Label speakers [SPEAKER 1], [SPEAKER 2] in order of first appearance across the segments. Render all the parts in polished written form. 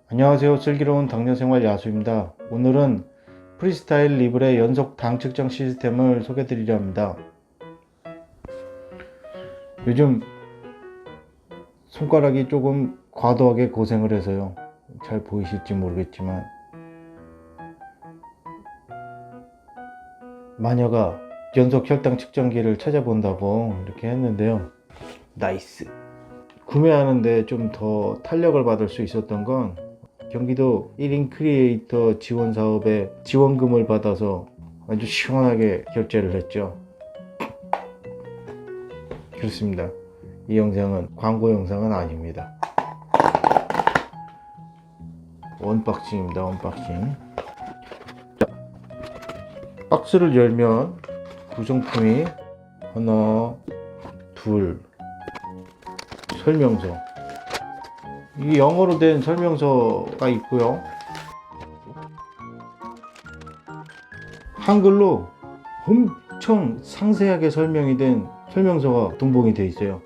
[SPEAKER 1] 안녕하세요. 슬기로운 당뇨생활 야수입니다. 오늘은 프리스타일 리블의 연속 당 측정 시스템을 소개해 드리려 합니다. 요즘 손가락이 조금 과도하게 고생을 해서요. 잘 보이실지 모르겠지만 마녀가 연속 혈당 측정기를 찾아본다고 이렇게 했는데요. 나이스! 구매하는데 좀 더 탄력을 받을 수 있었던 건 경기도 1인 크리에이터 지원 사업에 지원금을 받아서 아주 시원하게 결제를 했죠. 그렇습니다. 이 영상은 광고 영상은 아닙니다. 언박싱입니다. 언박싱. 박스를 열면 구성품이 하나, 둘, 설명서. 이게 영어로 된 설명서가 있고요. 한글로 엄청 상세하게 설명이 된 설명서가 동봉이 되어 있어요.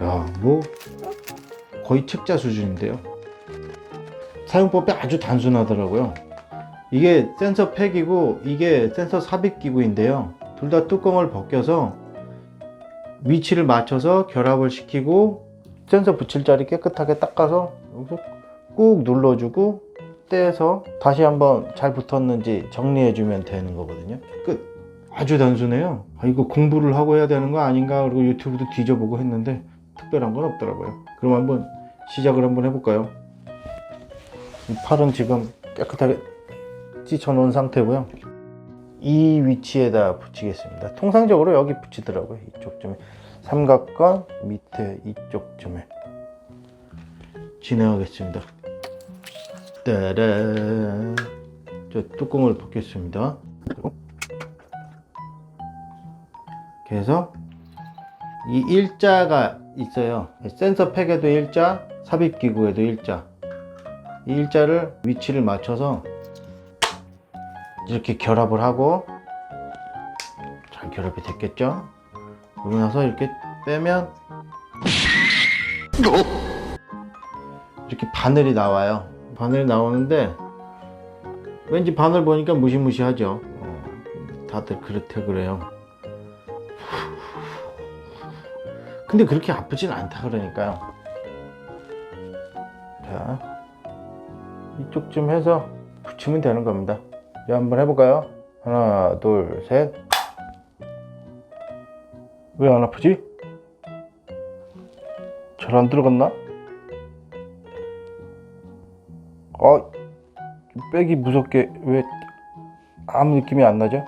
[SPEAKER 1] 야, 뭐 거의 책자 수준인데요. 사용법이 아주 단순하더라고요. 이게 센서 팩이고 이게 센서 삽입 기구인데요. 둘 다 뚜껑을 벗겨서 위치를 맞춰서 결합을 시키고 센서 붙일 자리 깨끗하게 닦아서 여기서 꾹 눌러주고 떼서 다시 한번 잘 붙었는지 정리해주면 되는 거거든요. 끝! 아주 단순해요. 이거 공부를 하고 해야 되는 거 아닌가, 그리고 유튜브도 뒤져보고 했는데 특별한 건 없더라고요. 그럼 한번 시작을 한번 해볼까요? 이 팔은 지금 깨끗하게 찢어 놓은 상태고요. 이 위치에다 붙이겠습니다. 통상적으로 여기 붙이더라고요. 이쪽 점에 삼각관 밑에 이쪽 점에 진행하겠습니다. 따란, 저 뚜껑을 벗겠습니다. 그래서 이 일자가 있어요. 센서 팩에도 일자, 삽입 기구에도 일자. 이 일자를 위치를 맞춰서 이렇게 결합을 하고, 잘 결합이 됐겠죠? 그러고 나서 이렇게 빼면 이렇게 바늘이 나와요. 바늘이 나오는데 왠지 바늘 보니까 무시무시하죠. 다들 그렇대 그래요. 근데 그렇게 아프진 않다 그러니까요. 자, 이쪽쯤 해서 붙이면 되는 겁니다. 이제 한번 해볼까요? 하나, 둘, 셋. 왜 안 아프지? 잘 안 들어갔나? 빼기 무섭게 왜 아무 느낌이 안 나죠?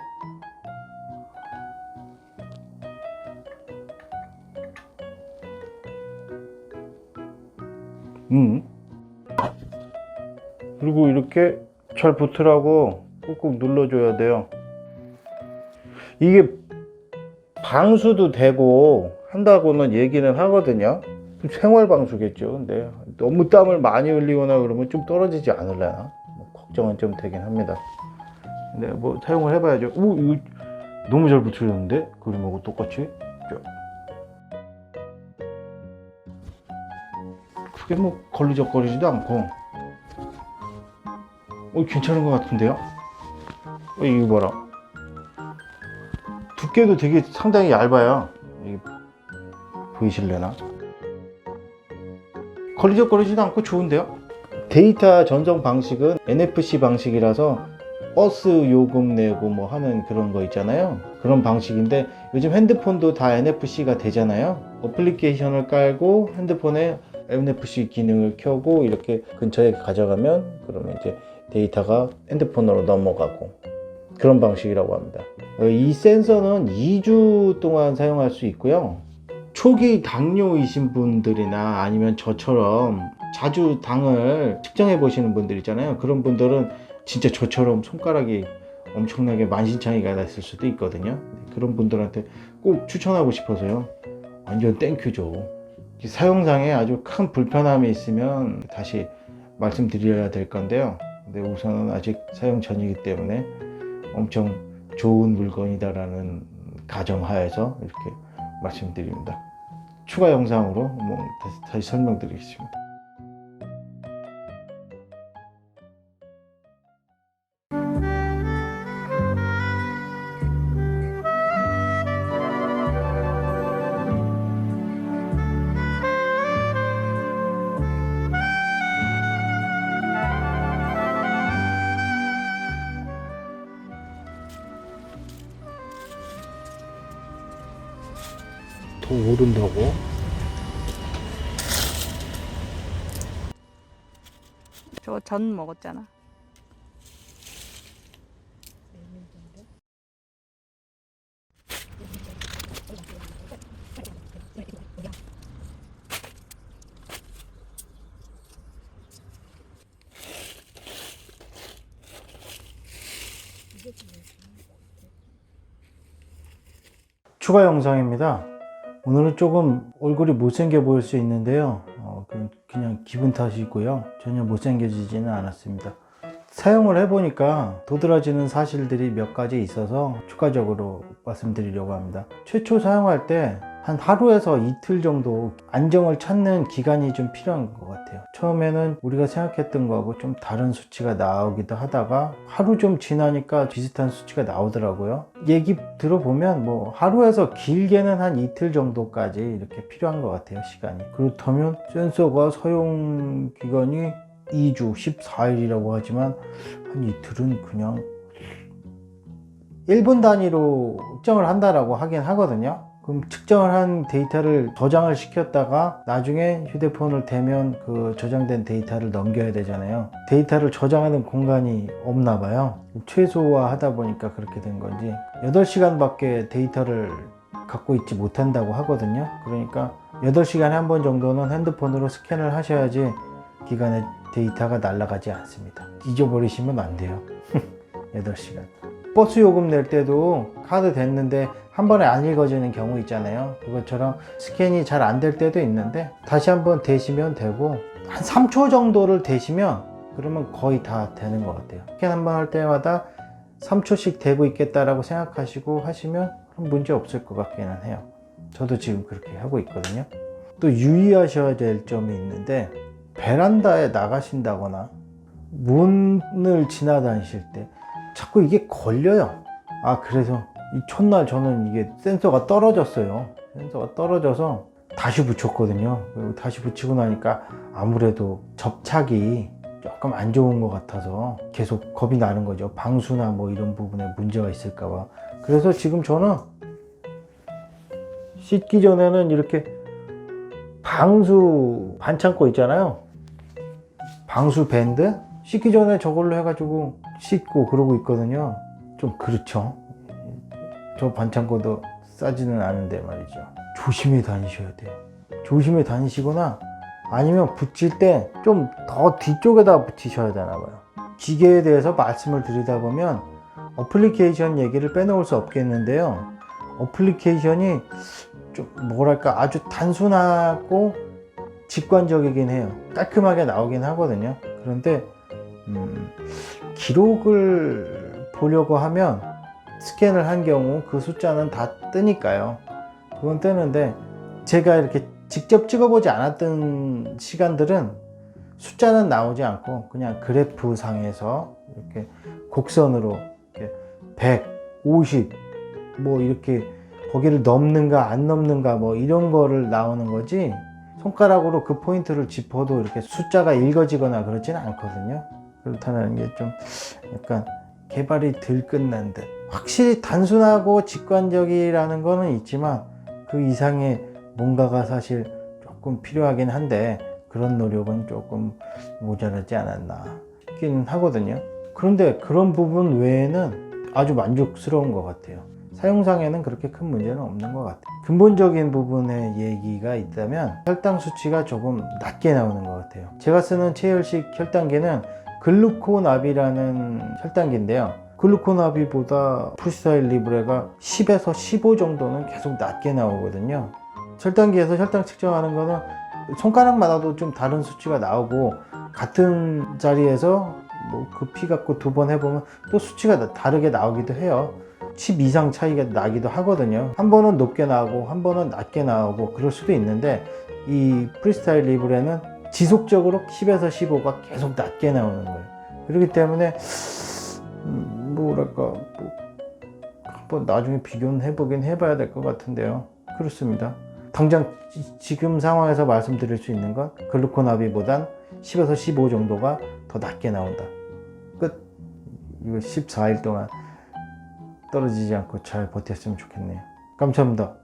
[SPEAKER 1] 그리고 이렇게 잘 붙으라고 꾹꾹 눌러줘야 돼요. 이게 방수도 되고 한다고는 얘기는 하거든요. 생활 방수겠죠. 근데 너무 땀을 많이 흘리거나 그러면 좀 떨어지지 않을려나, 걱정은 좀 되긴 합니다. 근데 뭐 사용을 해봐야죠. 오, 이거 너무 잘 붙여졌는데 그림하고 똑같이. 크게 뭐 걸리적거리지도 않고 괜찮은 것 같은데요. 이거 봐라, 두께도 되게 상당히 얇아요. 이게 보이실래나? 걸리적거리지도 않고 좋은데요. 데이터 전송 방식은 NFC 방식이라서 버스 요금 내고 뭐 하는 그런 거 있잖아요. 그런 방식인데 요즘 핸드폰도 다 NFC가 되잖아요. 어플리케이션을 깔고 핸드폰에 NFC 기능을 켜고 이렇게 근처에 가져가면 그러면 이제 데이터가 핸드폰으로 넘어가고, 그런 방식이라고 합니다. 이 센서는 2주 동안 사용할 수 있고요. 초기 당뇨이신 분들이나 아니면 저처럼 자주 당을 측정해 보시는 분들 있잖아요. 그런 분들은 진짜 저처럼 손가락이 엄청나게 만신창이가 났을 수도 있거든요. 그런 분들한테 꼭 추천하고 싶어서요. 완전 땡큐죠. 사용상에 아주 큰 불편함이 있으면 다시 말씀드려야 될 건데요. 근데 우선은 아직 사용 전이기 때문에 엄청 좋은 물건이다라는 가정하에서 이렇게 말씀드립니다. 추가 영상으로 다시 설명드리겠습니다. 더 오른다고?
[SPEAKER 2] 저 전 먹었잖아.
[SPEAKER 1] 추가 영상입니다. 오늘은 조금 얼굴이 못생겨 보일 수 있는데요. 그냥 기분 탓이고요. 전혀 못생겨지지는 않았습니다. 사용을 해보니까 도드라지는 사실들이 몇 가지 있어서 추가적으로 말씀드리려고 합니다. 최초 사용할 때 한 하루에서 이틀 정도 안정을 찾는 기간이 좀 필요한 것 같아요. 처음에는 우리가 생각했던 거하고 좀 다른 수치가 나오기도 하다가 하루 좀 지나니까 비슷한 수치가 나오더라고요. 얘기 들어보면 뭐 하루에서 길게는 한 이틀 정도까지 이렇게 필요한 것 같아요, 시간이. 그렇다면 센서가 사용 기간이 2주 14일이라고 하지만 한 이틀은 그냥 1분 단위로 측정을 한다라고 하긴 하거든요. 그럼 측정을 한 데이터를 저장을 시켰다가 나중에 휴대폰을 대면 그 저장된 데이터를 넘겨야 되잖아요. 데이터를 저장하는 공간이 없나 봐요. 최소화 하다 보니까 그렇게 된 건지 8시간 밖에 데이터를 갖고 있지 못한다고 하거든요. 그러니까 8시간에 한 번 정도는 핸드폰으로 스캔을 하셔야지 기간에 데이터가 날아가지 않습니다. 잊어버리시면 안 돼요. 8시간. 버스 요금 낼 때도 카드 댔는데 한 번에 안 읽어지는 경우 있잖아요. 그것처럼 스캔이 잘 안 될 때도 있는데 다시 한번 대시면 되고 한 3초 정도를 대시면 그러면 거의 다 되는 것 같아요. 스캔 한 번 할 때마다 3초씩 되고 있겠다라고 생각하시고 하시면 그럼 문제 없을 것 같기는 해요. 저도 지금 그렇게 하고 있거든요. 또 유의하셔야 될 점이 있는데 베란다에 나가신다거나 문을 지나다니실 때 자꾸 이게 걸려요. 그래서 이 첫날 저는 이게 센서가 떨어졌어요. 센서가 떨어져서 다시 붙였거든요. 그리고 다시 붙이고 나니까 아무래도 접착이 조금 안 좋은 것 같아서 계속 겁이 나는 거죠. 방수나 뭐 이런 부분에 문제가 있을까봐. 그래서 지금 저는 씻기 전에는 이렇게 방수 반창고 있잖아요. 방수 밴드? 씻기 전에 저걸로 해가지고 씻고 그러고 있거든요. 좀 그렇죠. 저 반창고도 싸지는 않은데 말이죠. 조심히 다니셔야 돼요. 조심히 다니시거나 아니면 붙일 때 좀 더 뒤쪽에다 붙이셔야 되나 봐요. 기계에 대해서 말씀을 드리다 보면 어플리케이션 얘기를 빼놓을 수 없겠는데요. 어플리케이션이 좀 뭐랄까 아주 단순하고 직관적이긴 해요. 깔끔하게 나오긴 하거든요. 그런데 기록을 보려고 하면 스캔을 한 경우 그 숫자는 다 뜨니까요. 그건 뜨는데 제가 이렇게 직접 찍어보지 않았던 시간들은 숫자는 나오지 않고 그냥 그래프 상에서 이렇게 곡선으로 이렇게 100, 50 뭐 이렇게 거기를 넘는가 안 넘는가 뭐 이런 거를 나오는 거지 손가락으로 그 포인트를 짚어도 이렇게 숫자가 읽어지거나 그러지는 않거든요. 그렇다는 게 좀 약간 개발이 덜 끝난 듯. 확실히 단순하고 직관적이라는 거는 있지만 그 이상의 뭔가가 사실 조금 필요하긴 한데 그런 노력은 조금 모자라지 않았나 싶긴 하거든요. 그런데 그런 부분 외에는 아주 만족스러운 것 같아요. 사용상에는 그렇게 큰 문제는 없는 것 같아요. 근본적인 부분의 얘기가 있다면 혈당 수치가 조금 낮게 나오는 것 같아요. 제가 쓰는 체열식 혈당계는 글루코나비라는 혈당계인데요. 글루코나비보다 프리스타일 리브레가 10에서 15 정도는 계속 낮게 나오거든요. 혈당계에서 혈당 측정하는 거는 손가락마다도 좀 다른 수치가 나오고 같은 자리에서 뭐 그 피 갖고 2번 해보면 또 수치가 다르게 나오기도 해요. 10 이상 차이가 나기도 하거든요. 한 번은 높게 나오고 한 번은 낮게 나오고 그럴 수도 있는데 이 프리스타일 리브레는 지속적으로 10에서 15가 계속 낮게 나오는 거예요. 그렇기 때문에 뭐랄까 한번 나중에 비교는 해보긴 해봐야 될 것 같은데요. 그렇습니다. 당장 지금 상황에서 말씀드릴 수 있는 건 글루코나비보단 10에서 15 정도가 더 낮게 나온다. 끝. 이거 14일 동안 떨어지지 않고 잘 버텼으면 좋겠네요. 감사합니다.